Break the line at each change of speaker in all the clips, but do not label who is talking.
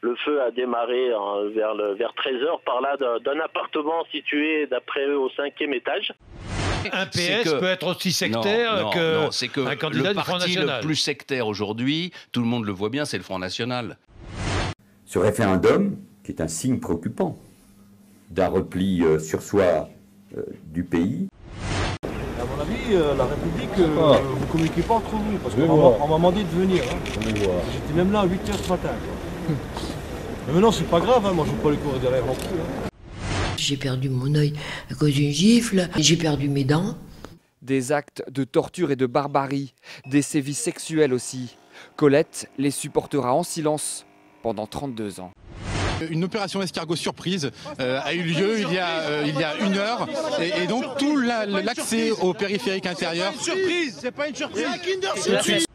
Le feu a démarré vers 13h par là d'un appartement situé d'après eux au 5e étage.
Un PS peut être aussi sectaire qu'un candidat du Front National.
Le plus sectaire aujourd'hui, tout le monde le voit bien, c'est le Front National.
Ce référendum, qui est un signe préoccupant d'un repli sur soi du pays.
À mon avis, la République, vous ne communiquez pas entre vous, parce qu'on m'a demandé de venir. J'étais même là à 8h ce matin. Mais maintenant, c'est pas grave, moi je ne veux pas les courir derrière non plus.
J'ai perdu mon œil à cause d'une gifle, j'ai perdu mes dents.
Des actes de torture et de barbarie, des sévices sexuels aussi. Colette les supportera en silence pendant 32 ans.
Une opération escargot surprise a eu lieu il y a 1 heure et donc tout l'accès au périphérique intérieur.
Surprise, c'est pas une surprise.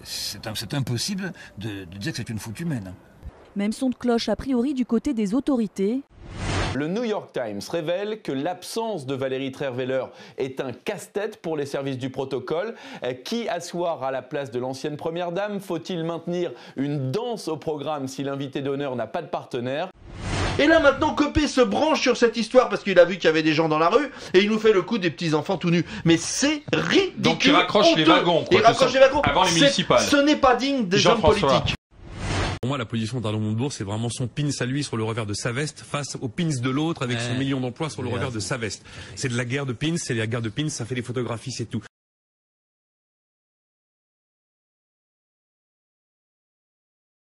C'est impossible de dire que c'est une faute humaine.
Même son de cloche a priori du côté des autorités.
Le New York Times révèle que l'absence de Valérie Trierweiler est un casse-tête pour les services du protocole. Qui asseoir à la place de l'ancienne première dame? Faut-il maintenir une danse au programme si l'invité d'honneur n'a pas de partenaire?
Et là maintenant, Copé se branche sur cette histoire parce qu'il a vu qu'il y avait des gens dans la rue et il nous fait le coup des petits enfants tout nus. Mais c'est ridicule.
Donc il raccroche les wagons, quoi,
il raccroche les wagons
avant les municipales.
Ce n'est pas digne des hommes politiques.
Pour moi, la position d'Arnaud Montebourg, c'est vraiment son pins à lui sur le revers de sa veste face au pins de l'autre avec son million d'emplois sur le revers de sa veste. C'est de la guerre de pins, c'est la guerre de pins, ça fait des photographies, c'est tout.